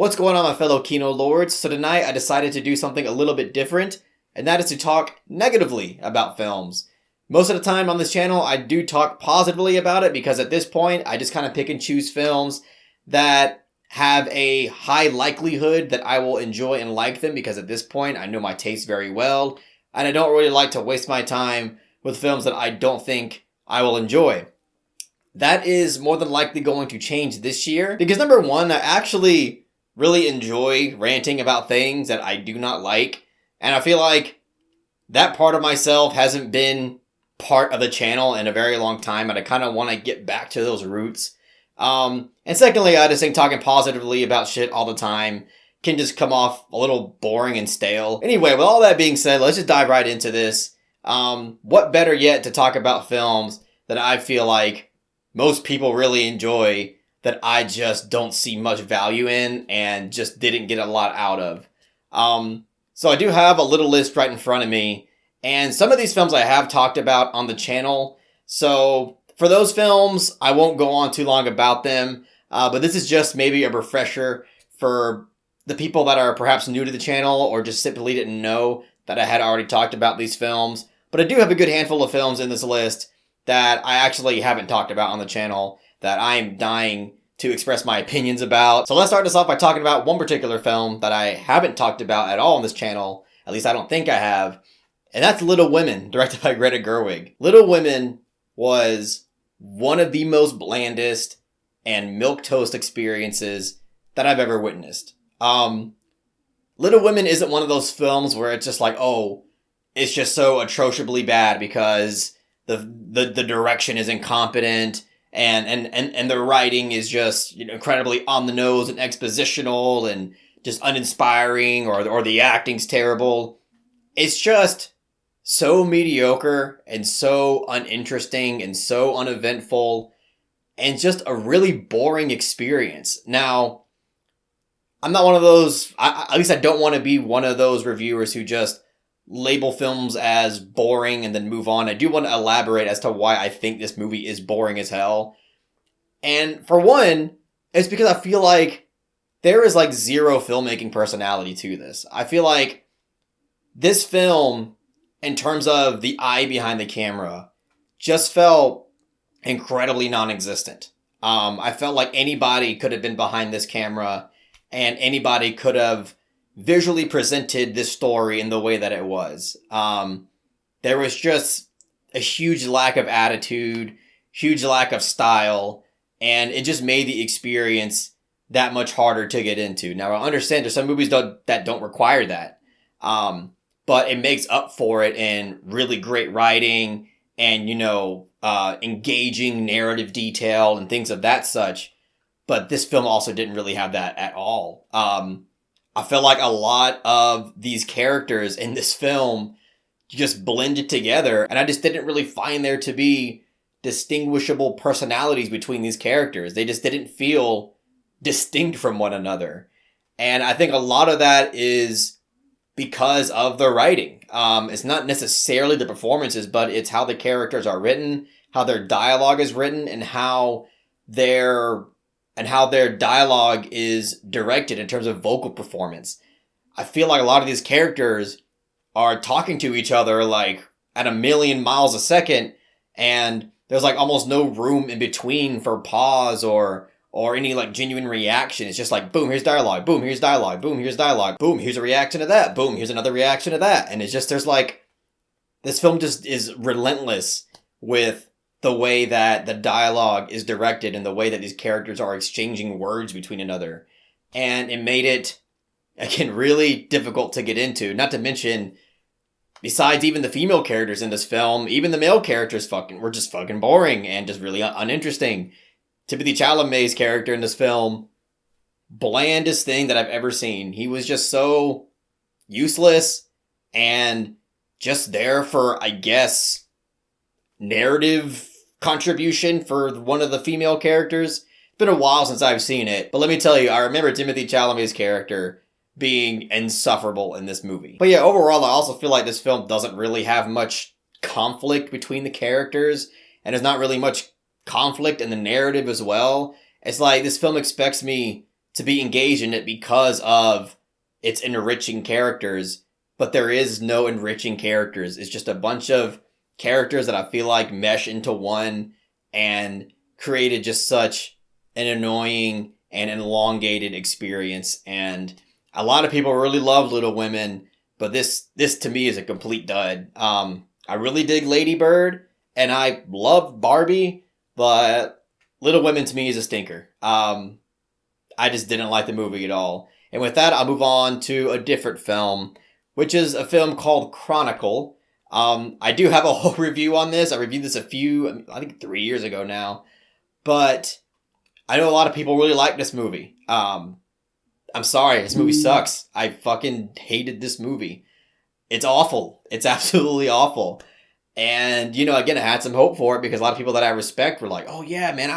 What's going on, my fellow Kino Lords? So tonight I decided to do something a little bit different, and that is to talk negatively about films. Most of the time on this channel I do talk positively about it because at this point I just kind of pick and choose films that have a high likelihood that I will enjoy and like them, because at this point I know my taste very well, and I don't really like to waste my time with films that I don't think I will enjoy. That is more than likely going to change this year, because number one, I actually really enjoy ranting about things that I do not like, and I feel like that part of myself hasn't been part of the channel in a very long time, and I kind of want to get back to those roots. And secondly, I just think talking positively about shit all the time can just come off a little boring and stale. Anyway, with all that being said, let's just dive right into this. What better yet to talk about films that I feel like most people really enjoy that I just don't see much value in and just didn't get a lot out of. So I do have a little list right in front of me, and some of these films I have talked about on the channel. So for those films, I won't go on too long about them, but this is just maybe a refresher for the people that are perhaps new to the channel or just simply didn't know that I had already talked about these films. But I do have a good handful of films in this list that I actually haven't talked about on the channel that I'm dying to express my opinions about. So let's start this off by talking about one particular film that I haven't talked about at all on this channel. At least I don't think I have. And that's Little Women, directed by Greta Gerwig. Little Women was one of the most blandest and milquetoast experiences that I've ever witnessed. Little Women isn't one of those films where it's just like, oh, it's just so atrociously bad because the direction is incompetent and the writing is just, incredibly on the nose and expositional and just uninspiring, or the acting's terrible. It's just so mediocre and so uninteresting and so uneventful and just a really boring experience. Now, I'm not one of those, at least I don't want to be one of those reviewers who just label films as boring and then move on. I do want to elaborate as to why I think this movie is boring as hell. And for one, it's because I feel like there is like zero filmmaking personality to this. I feel like this film, in terms of the eye behind the camera, just felt incredibly non-existent. I felt like anybody could have been behind this camera and anybody could have visually presented this story in the way that it was. There was just a huge lack of attitude, huge lack of style, and it just made the experience that much harder to get into. Now, I understand there's some movies that don't require that, but it makes up for it in really great writing and, engaging narrative detail and things of that such. But this film also didn't really have that at all. I feel like a lot of these characters in this film just blended together, and I just didn't really find there to be distinguishable personalities between these characters. They just didn't feel distinct from one another. And I think a lot of that is because of the writing. It's not necessarily the performances, but it's how the characters are written, how their dialogue is written, and how their dialogue is directed in terms of vocal performance. I feel like a lot of these characters are talking to each other like at a million miles a second, and there's like almost no room in between for pause or any like genuine reaction. It's just like, boom, here's dialogue, boom, here's dialogue, boom, here's dialogue, boom, here's a reaction to that, boom, here's another reaction to that. And it's just, there's like, this film just is relentless with the way that the dialogue is directed and the way that these characters are exchanging words between another. And it made it, again, really difficult to get into. Not to mention, besides even the female characters in this film, even the male characters were just fucking boring and just really uninteresting. Timothée Chalamet's character in this film, blandest thing that I've ever seen. He was just so useless and just there for, I guess, narrative contribution for one of the female characters. It's been a while since I've seen it, but let me tell you, I remember Timothée Chalamet's character being insufferable in this movie. But yeah, overall, I also feel like this film doesn't really have much conflict between the characters, and there's not really much conflict in the narrative as well. It's like this film expects me to be engaged in it because of its enriching characters, but there is no enriching characters. It's just a bunch of characters that I feel like mesh into one and created just such an annoying and elongated experience. And a lot of people really love Little Women, but this to me is a complete dud. I really dig Lady Bird, and I love Barbie, but Little Women to me is a stinker. I just didn't like the movie at all. And with that, I'll move on to a different film, which is a film called Chronicle. I do have a whole review on this. I reviewed this I think 3 years ago now. But I know a lot of people really like this movie. I'm sorry, this movie sucks. I fucking hated this movie. It's awful. It's absolutely awful. And, again, I had some hope for it because a lot of people that I respect were like, oh yeah, man,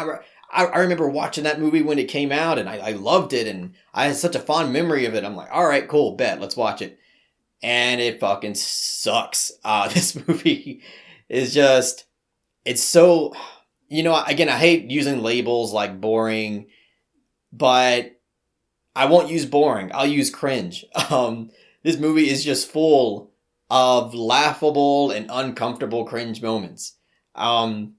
I remember watching that movie when it came out and I loved it and I had such a fond memory of it. I'm like, all right, cool, bet, let's watch it. And it fucking sucks. This movie is just, it's so, again, I hate using labels like boring, but I won't use boring. I'll use cringe. This movie is just full of laughable and uncomfortable cringe moments. And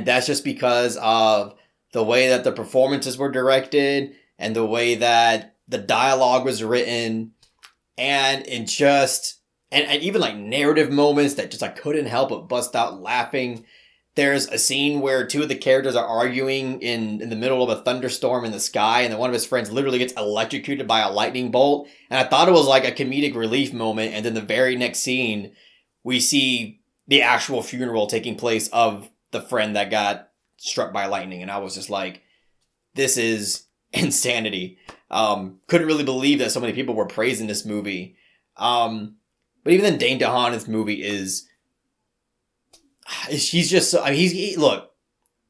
that's just because of the way that the performances were directed and the way that the dialogue was written. And it just, and even like narrative moments that just I couldn't help but bust out laughing. There's a scene where two of the characters are arguing in the middle of a thunderstorm in the sky, and then one of his friends literally gets electrocuted by a lightning bolt. And I thought it was like a comedic relief moment, and then the very next scene, we see the actual funeral taking place of the friend that got struck by lightning, and I was just like, this is insanity. Couldn't really believe that so many people were praising this movie. But even then, Dane DeHaan in this movie he's just so, look,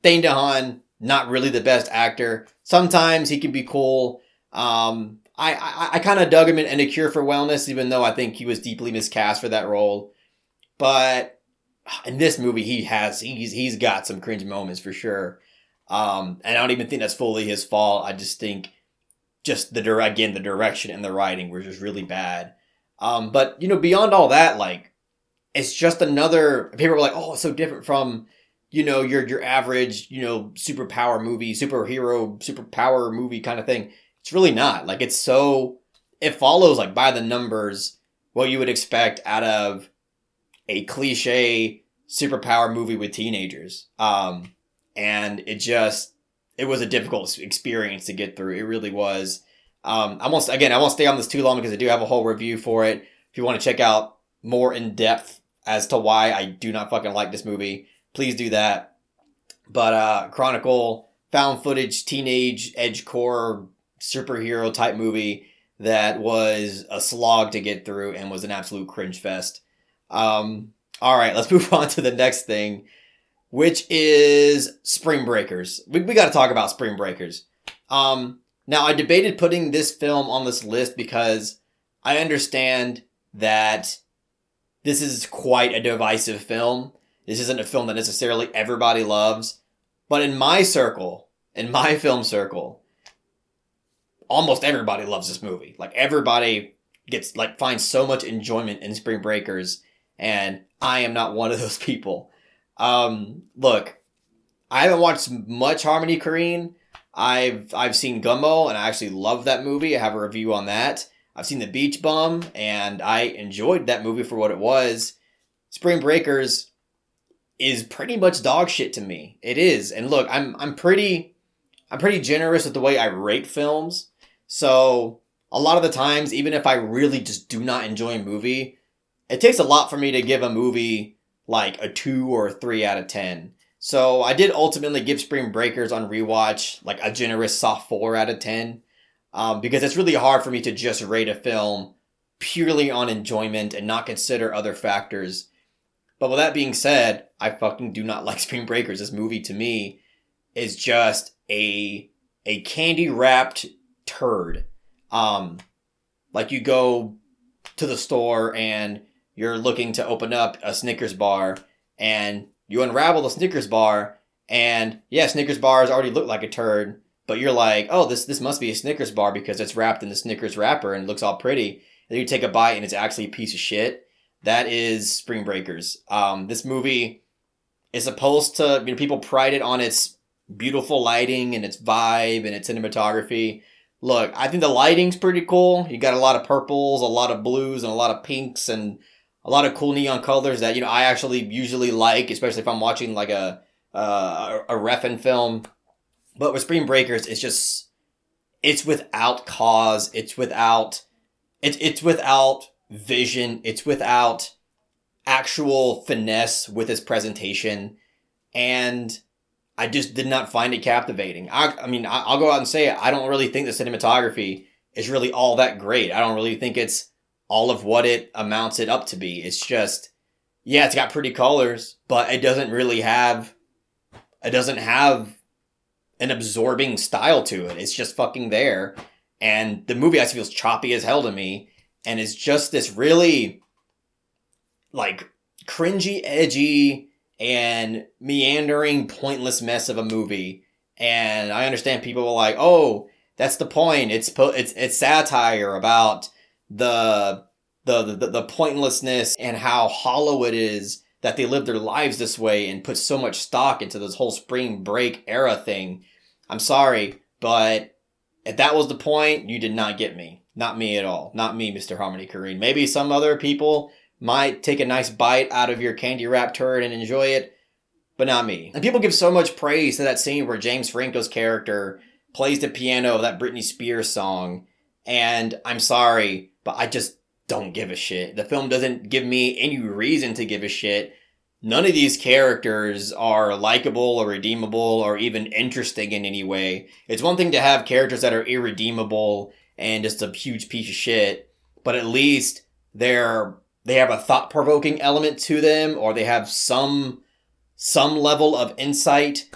Dane DeHaan, not really the best actor. Sometimes he can be cool. I kind of dug him in A Cure for Wellness, even though I think he was deeply miscast for that role. But in this movie, he's got some cringe moments for sure. And I don't even think that's fully his fault. I just think just the direction and the writing were just really bad. But beyond all that, like, it's just another, people were like, oh, it's so different from, your average, superpower movie kind of thing. It's really not. Like, it follows like by the numbers what you would expect out of a cliche superpower movie with teenagers. And it was a difficult experience to get through. It really was. I won't stay on this too long because I do have a whole review for it. If you want to check out more in depth as to why I do not fucking like this movie, please do that. But Chronicle, found footage, teenage, edgecore, superhero type movie that was a slog to get through and was an absolute cringe fest. All right, let's move on to the next thing, which is Spring Breakers. We got to talk about Spring Breakers. Now, I debated putting this film on this list because I understand that this is quite a divisive film. This isn't a film that necessarily everybody loves. But in my film circle, almost everybody loves this movie. Like, everybody finds so much enjoyment in Spring Breakers, and I am not one of those people. Look, I haven't watched much Harmony Korine. I've seen Gummo, and I actually love that movie. I have a review on that. I've seen The Beach Bum, and I enjoyed that movie for what it was. Spring Breakers is pretty much dog shit to me. It is. And look, I'm pretty generous with the way I rate films. So a lot of the times, even if I really just do not enjoy a movie, it takes a lot for me to give a movie like a 2 or a 3 out of 10. So I did ultimately give Spring Breakers on rewatch like a generous soft 4 out of 10. Because it's really hard for me to just rate a film purely on enjoyment and not consider other factors. But with that being said, I fucking do not like Spring Breakers. This movie to me is just a candy wrapped turd. Like, you go to the store and you're looking to open up a Snickers bar and you unravel the Snickers bar and yeah, Snickers bars already look like a turd. but you're like, oh, this must be a Snickers bar because it's wrapped in the Snickers wrapper and it looks all pretty. And then you take a bite and it's actually a piece of shit. That is Spring Breakers. This movie is supposed to, people pride it on its beautiful lighting and its vibe and its cinematography. Look, I think the lighting's pretty cool. You got a lot of purples, a lot of blues, and a lot of pinks, and a lot of cool neon colors that, I actually usually like, especially if I'm watching like a reffin film. But with Spring Breakers, it's without cause. It's without vision. It's without actual finesse with its presentation. And I just did not find it captivating. I'll go out and say it. I don't really think the cinematography is really all that great. I don't really think it's all of what it amounts it up to be. It's just, yeah, it's got pretty colors, but it doesn't have an absorbing style to it. It's just fucking there. And the movie actually feels choppy as hell to me. And it's just this really, like, cringy, edgy, and meandering, pointless mess of a movie. And I understand people were like, oh, that's the point. It's satire about the pointlessness and how hollow it is that they live their lives this way and put so much stock into this whole spring break era thing. I'm sorry, but if that was the point, you did not get me. Not me at all. Not me, Mr. Harmony Korine. Maybe some other people might take a nice bite out of your candy wrap turd and enjoy it, but not me. And people give so much praise to that scene where James Franco's character plays the piano of that Britney Spears song, and I'm sorry, but I just don't give a shit. The film doesn't give me any reason to give a shit. None of these characters are likable or redeemable or even interesting in any way. It's one thing to have characters that are irredeemable and just a huge piece of shit, but at least they have a thought-provoking element to them, or they have some level of insight.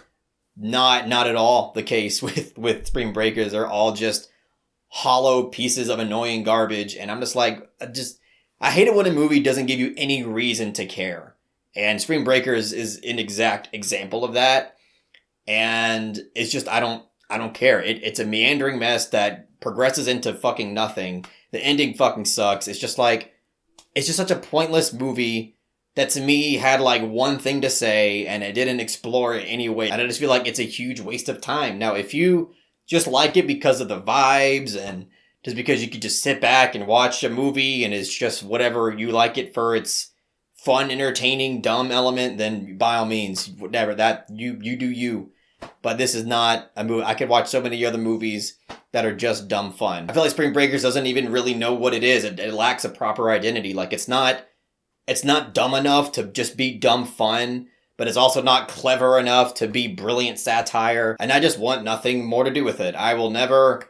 Not at all the case with Spring Breakers. They're all just hollow pieces of annoying garbage, and I'm just like, I hate it when a movie doesn't give you any reason to care. And Spring Breakers is an exact example of that. And it's just, I don't care. It's a meandering mess that progresses into fucking nothing. The ending fucking sucks. It's just such a pointless movie that to me had like one thing to say and it didn't explore it anyway. And I just feel like it's a huge waste of time. Now, if you just like it because of the vibes and just because you could just sit back and watch a movie and it's just whatever you like it for its fun, entertaining, dumb element, then by all means, whatever, that you do you. But this is not a movie. I could watch so many other movies that are just dumb fun. I feel like Spring Breakers doesn't even really know what it is. It lacks a proper identity. Like, it's not dumb enough to just be dumb fun, but it's also not clever enough to be brilliant satire. And I just want nothing more to do with it. I will never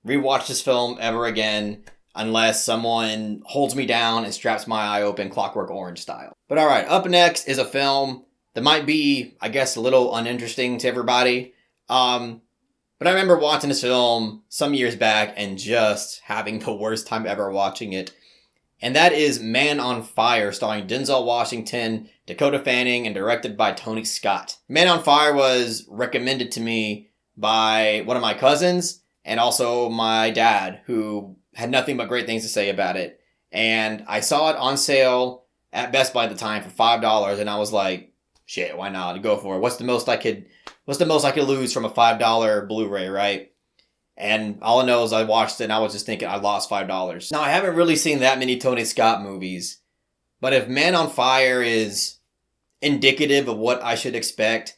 rewatch this film ever again unless someone holds me down and straps my eye open Clockwork Orange style. But alright, up next is a film that might be, I guess, a little uninteresting to everybody. But I remember watching this film some years back and just having the worst time ever watching it. And that is Man on Fire, starring Denzel Washington, Dakota Fanning, and directed by Tony Scott. Man on Fire was recommended to me by one of my cousins and also my dad, who had nothing but great things to say about it. And I saw it on sale at Best Buy at the time for $5, and I was like, shit, why not? Go for it. What's the most I could lose from a $5 Blu-ray, right? And all I know is I watched it and I was just thinking I lost $5. Now, I haven't really seen that many Tony Scott movies, but if Man on Fire is indicative of what I should expect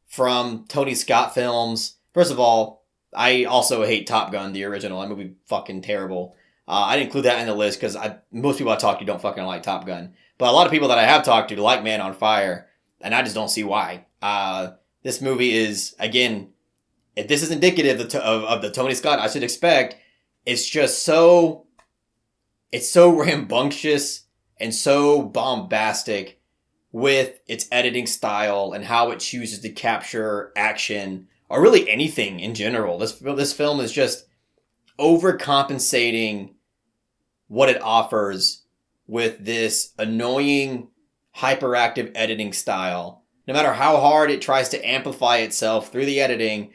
from Tony Scott films, first of all, I also hate Top Gun, the original. That movie fucking terrible. I didn't include that in the list because most people I talk to don't fucking like Top Gun. But a lot of people that I have talked to like Man on Fire, and I just don't see why. This movie is, again, if this is indicative of the Tony Scott I should expect, it's just so rambunctious and so bombastic with its editing style and how it chooses to capture action or really anything in general. This film is just overcompensating what it offers with this annoying, hyperactive editing style. No matter how hard it tries to amplify itself through the editing,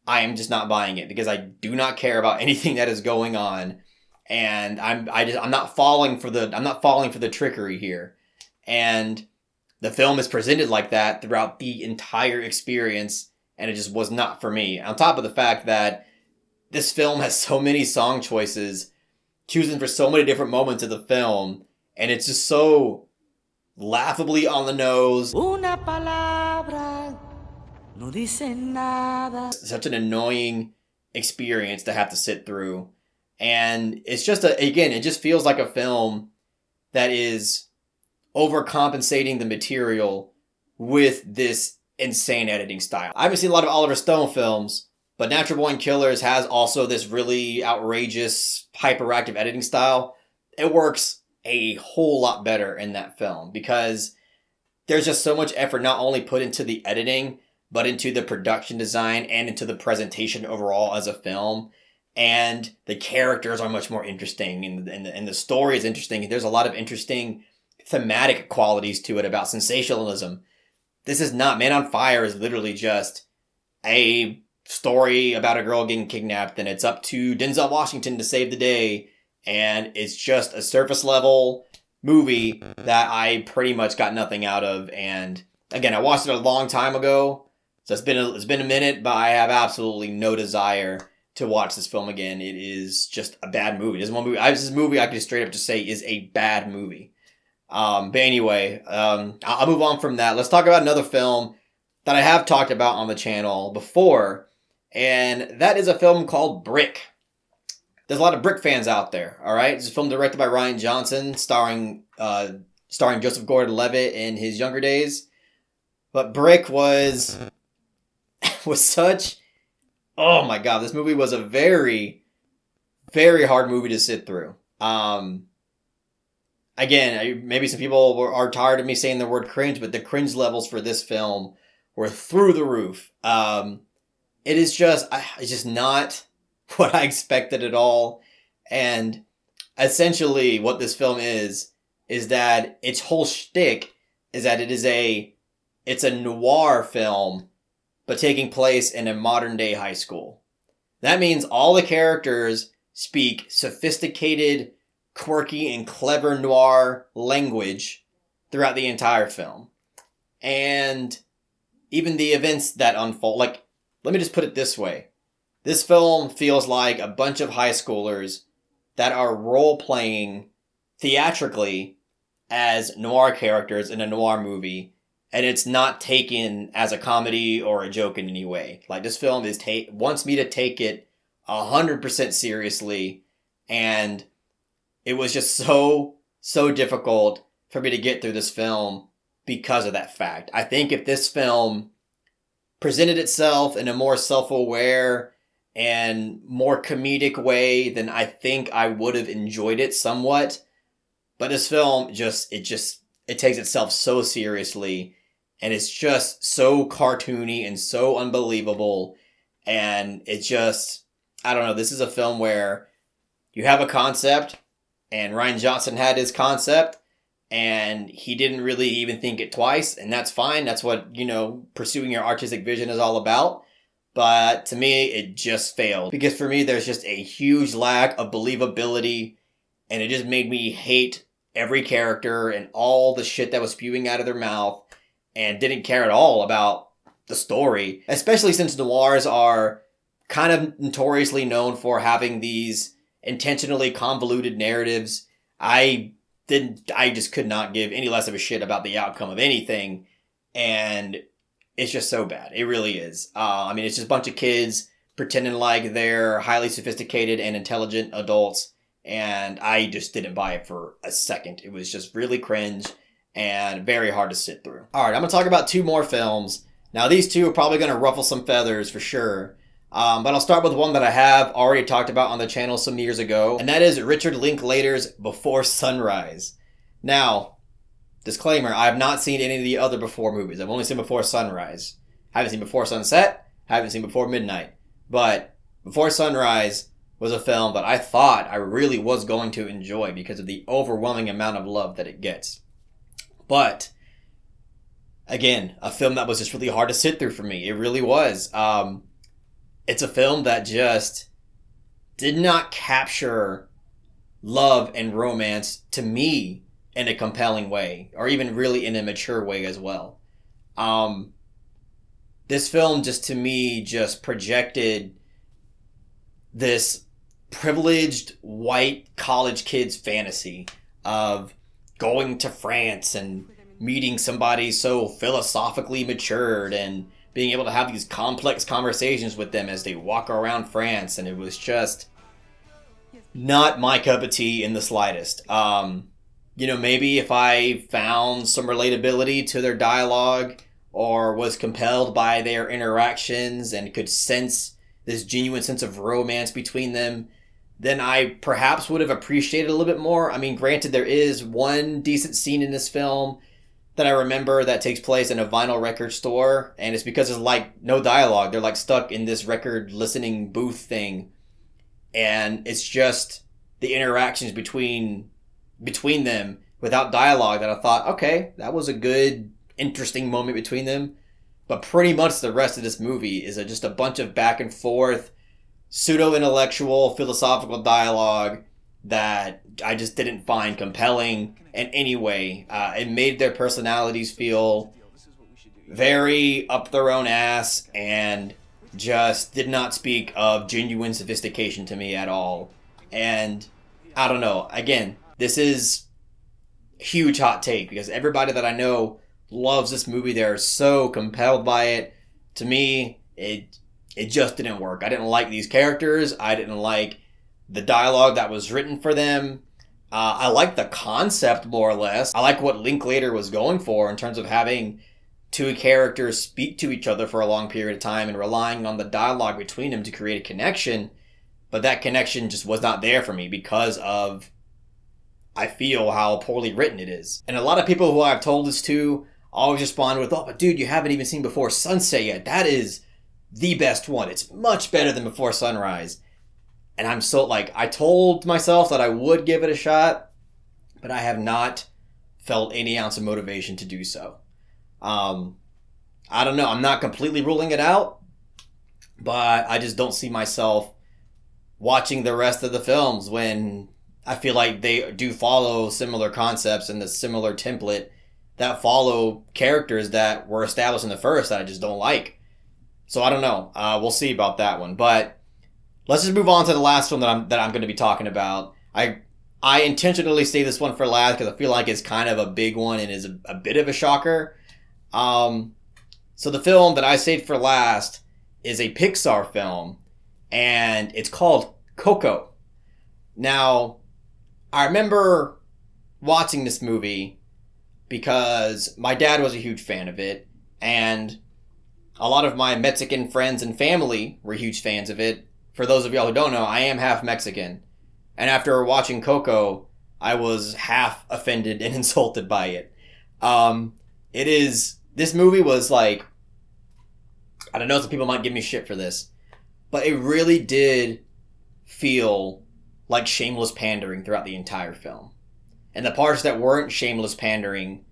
I am just not buying it because I do not care about anything that is going on, and I'm not falling for the trickery here. And the film is presented like that throughout the entire experience, and it just was not for me. On top of the fact that this film has so many song choices, choosing for so many different moments of the film, and it's just so laughably on the nose. Una palabra no dice nada. Such an annoying experience to have to sit through. And it's just it just feels like a film that is overcompensating the material with this insane editing style. I haven't seen a lot of Oliver Stone films, but Natural Born Killers has also this really outrageous, hyperactive editing style. It works a whole lot better in that film because there's just so much effort not only put into the editing, but into the production design and into the presentation overall as a film. And the characters are much more interesting, and the story is interesting. There's a lot of interesting thematic qualities to it about sensationalism. This is not, Man on Fire is literally just a story about a girl getting kidnapped, and it's up to Denzel Washington to save the day, and it's just a surface level movie that I pretty much got nothing out of. And again, I watched it a long time ago, so it's been a minute, but I have absolutely no desire to watch this film again. It is just a bad movie. This is a movie I could straight up just say is a bad movie. But anyway, I'll move on from that. Let's talk about another film that I have talked about on the channel before, and that is a film called Brick. There's a lot of Brick fans out there, all right? It's a film directed by Rian Johnson, starring Joseph Gordon-Levitt in his younger days. But Brick was such... Oh my god, this movie was a very, very hard movie to sit through. Again, maybe some people are tired of me saying the word cringe, but the cringe levels for this film were through the roof. It's just not what I expected at all. And essentially what this film is that its whole shtick is that it's a noir film, but taking place in a modern day high school. That means all the characters speak sophisticated, quirky, and clever noir language throughout the entire film. And even the events that unfold, let me just put it this way. This film feels like a bunch of high schoolers that are role-playing theatrically as noir characters in a noir movie, and it's not taken as a comedy or a joke in any way. Like, this film wants me to take it 100% seriously, and it was just so difficult for me to get through this film because of that fact. I think if this film presented itself in a more self-aware and more comedic way, then I think I would have enjoyed it somewhat. But this film it takes itself so seriously, and it's just so cartoony and so unbelievable. And I don't know, this is a film where you have a concept, and Rian Johnson had his concept, and he didn't really even think it twice, and that's fine. That's what, pursuing your artistic vision is all about. But to me, it just failed. Because for me, there's just a huge lack of believability, and it just made me hate every character and all the shit that was spewing out of their mouth, and didn't care at all about the story. Especially since noirs are kind of notoriously known for having these intentionally convoluted narratives. I just could not give any less of a shit about the outcome of anything, and it's just so bad. It really is. It's just a bunch of kids pretending like they're highly sophisticated and intelligent adults, and I just didn't buy it for a second. It was just really cringe and very hard to sit through. Alright, I'm going to talk about two more films. Now, these two are probably going to ruffle some feathers for sure. But I'll start with one that I have already talked about on the channel some years ago, and that is Richard Linklater's Before Sunrise. Now, disclaimer, I have not seen any of the other Before movies. I've only seen Before Sunrise. I haven't seen Before Sunset. I haven't seen Before Midnight. But Before Sunrise was a film that I thought I really was going to enjoy because of the overwhelming amount of love that it gets. But, again, a film that was just really hard to sit through for me. It really was. it's a film that just did not capture love and romance to me in a compelling way, or even really in a mature way as well. This film just to me just projected this privileged white college kid's fantasy of going to France and meeting somebody so philosophically matured and being able to have these complex conversations with them as they walk around France. And it was just not my cup of tea in the slightest. Maybe if I found some relatability to their dialogue or was compelled by their interactions and could sense this genuine sense of romance between them, then I perhaps would have appreciated a little bit more. I mean, granted, there is one decent scene in this film that I remember that takes place in a vinyl record store, and it's because there's like no dialogue. They're like stuck in this record listening booth thing, and it's just the interactions between them without dialogue that I thought, okay, that was a good, interesting moment between them. But pretty much the rest of this movie is just a bunch of back and forth, pseudo-intellectual, philosophical dialogue that I just didn't find compelling in any way. It made their personalities feel very up their own ass and just did not speak of genuine sophistication to me at all. And I don't know. Again, this is a huge hot take because everybody that I know loves this movie. They're so compelled by it. To me, it just didn't work. I didn't like these characters. I didn't like the dialogue that was written for them. I like the concept more or less. I like what Linklater was going for in terms of having two characters speak to each other for a long period of time and relying on the dialogue between them to create a connection. But that connection just was not there for me because of, I feel, how poorly written it is. And a lot of people who I've told this to always respond with, oh, but dude, you haven't even seen Before Sunset yet. That is the best one. It's much better than Before Sunrise. And I'm so, I told myself that I would give it a shot, but I have not felt any ounce of motivation to do so. I don't know. I'm not completely ruling it out, but I just don't see myself watching the rest of the films when I feel like they do follow similar concepts and the similar template that follow characters that were established in the first that I just don't like. So I don't know. We'll see about that one. But let's just move on to the last film that I'm going to be talking about. I intentionally say this one for last because I feel like it's kind of a big one and is a bit of a shocker. So the film that I saved for last is a Pixar film, and it's called Coco. Now, I remember watching this movie because my dad was a huge fan of it, and a lot of my Mexican friends and family were huge fans of it. For those of y'all who don't know, I am half Mexican. And after watching Coco, I was half offended and insulted by it. This movie was like, I don't know, some people might give me shit for this, but it really did feel like shameless pandering throughout the entire film. And the parts that weren't shameless pandering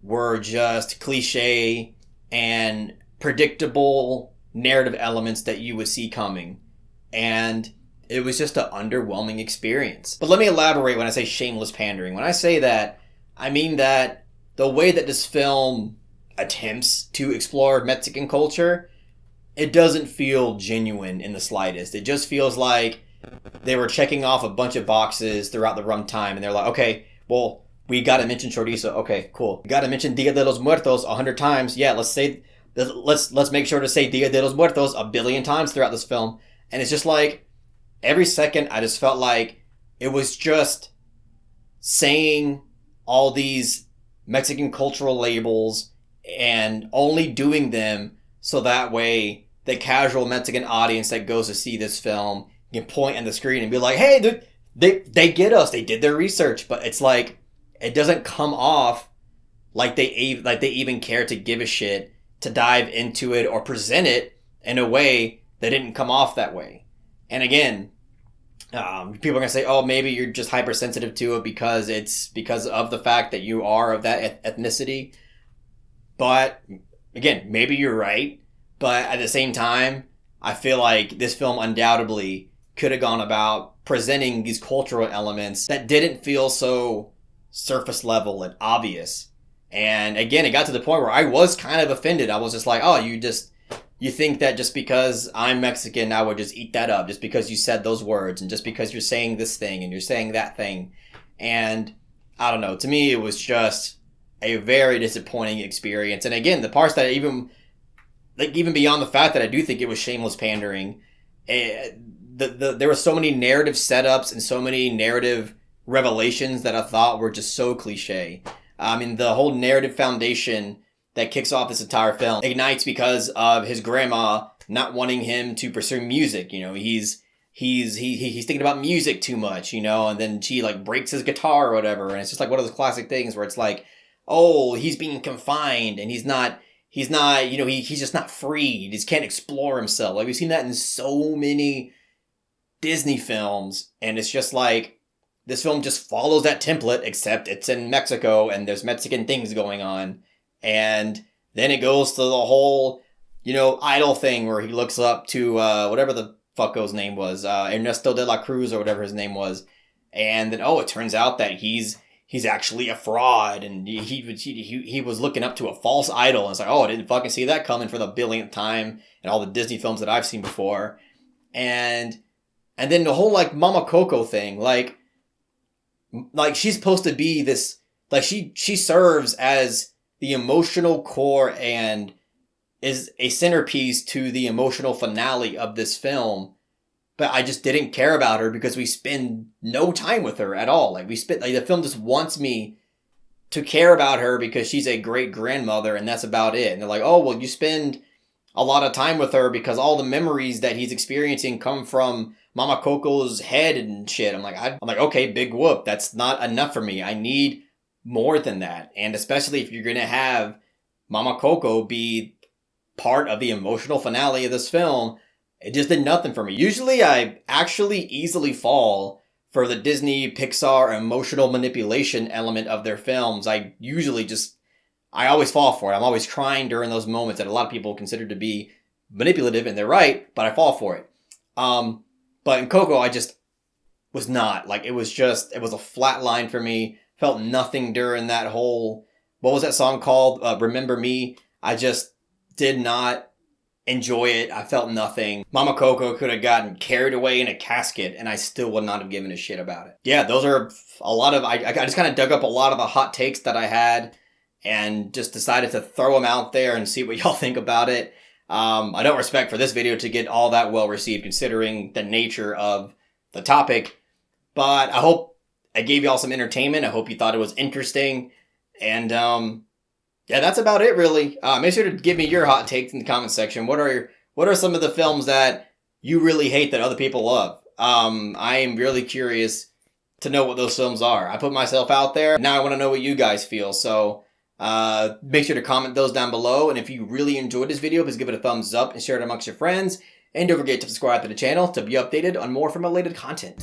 were just cliche and predictable narrative elements that you would see coming. And it was just an underwhelming experience. But let me elaborate when I say shameless pandering. When I say that, I mean that the way that this film attempts to explore Mexican culture, it doesn't feel genuine in the slightest. It just feels like they were checking off a bunch of boxes throughout the runtime, and they're like, okay, well, we gotta mention chorizo. Okay, cool. We gotta mention Dia de los Muertos 100 times. Yeah, let's make sure to say Dia de los Muertos a billion times throughout this film. And it's just like, every second I just felt like it was just saying all these Mexican cultural labels and only doing them so that way the casual Mexican audience that goes to see this film can point on the screen and be like, hey, they get us. They did their research. But it's like, it doesn't come off like they even care to give a shit to dive into it or present it in a way that didn't come off that way. And again, people are going to say, oh, maybe you're just hypersensitive to it because it's because of the fact that you are of that ethnicity. But again, maybe you're right. But at the same time, I feel like this film undoubtedly could have gone about presenting these cultural elements that didn't feel so surface level and obvious. And again, it got to the point where I was kind of offended. I was just like, oh, you think that just because I'm Mexican, I would just eat that up, just because you said those words, and just because you're saying this thing and you're saying that thing. And I don't know, to me, it was just a very disappointing experience. And again, the parts that even beyond the fact that I do think it was shameless pandering, there were so many narrative setups and so many narrative revelations that I thought were just so cliche. I mean, the whole narrative foundation that kicks off this entire film ignites because of his grandma not wanting him to pursue music. You know, he's thinking about music too much, you know, and then she like breaks his guitar or whatever. And it's just like one of those classic things where it's like, oh, he's being confined and he's not, you know, he's just not free. He just can't explore himself. Like, we've seen that in so many Disney films. And it's just like, this film just follows that template, except it's in Mexico and there's Mexican things going on. And then it goes to the whole, you know, idol thing where he looks up to whatever the fucko's name was, Ernesto de la Cruz or whatever his name was. And then, oh, it turns out that he's actually a fraud, and he was looking up to a false idol. And it's like, oh, I didn't fucking see that coming for the billionth time in all the Disney films that I've seen before. And then the whole like Mama Coco thing, like she's supposed to be this, like she serves as the emotional core and is a centerpiece to the emotional finale of this film. But I just didn't care about her because we spend no time with her at all. Like the film just wants me to care about her because she's a great grandmother and that's about it. And they're like, oh, well, you spend a lot of time with her because all the memories that he's experiencing come from Mama Coco's head and shit. I'm like, okay, big whoop. That's not enough for me. I need more than that. And especially if you're going to have Mama Coco be part of the emotional finale of this film, it just did nothing for me. Usually I actually easily fall for the Disney Pixar emotional manipulation element of their films. I always fall for it. I'm always crying during those moments that a lot of people consider to be manipulative, and they're right, but I fall for it. But in Coco, I just was not. Like, it was a flat line for me. Felt nothing during that whole, what was that song called? Remember Me. I just did not enjoy it. I felt nothing. Mama Coco could have gotten carried away in a casket and I still would not have given a shit about it. Yeah, those are a lot of, I just kind of dug up a lot of the hot takes that I had and just decided to throw them out there and see what y'all think about it. I don't expect for this video to get all that well received considering the nature of the topic, but I hope I gave y'all some entertainment. I hope you thought it was interesting. And yeah, that's about it, really. Make sure to give me your hot takes in the comment section. What are some of the films that you really hate that other people love? I am really curious to know what those films are. I put myself out there. Now I want to know what you guys feel. So make sure to comment those down below. And if you really enjoyed this video, please give it a thumbs up and share it amongst your friends. And don't forget to subscribe to the channel to be updated on more from related content.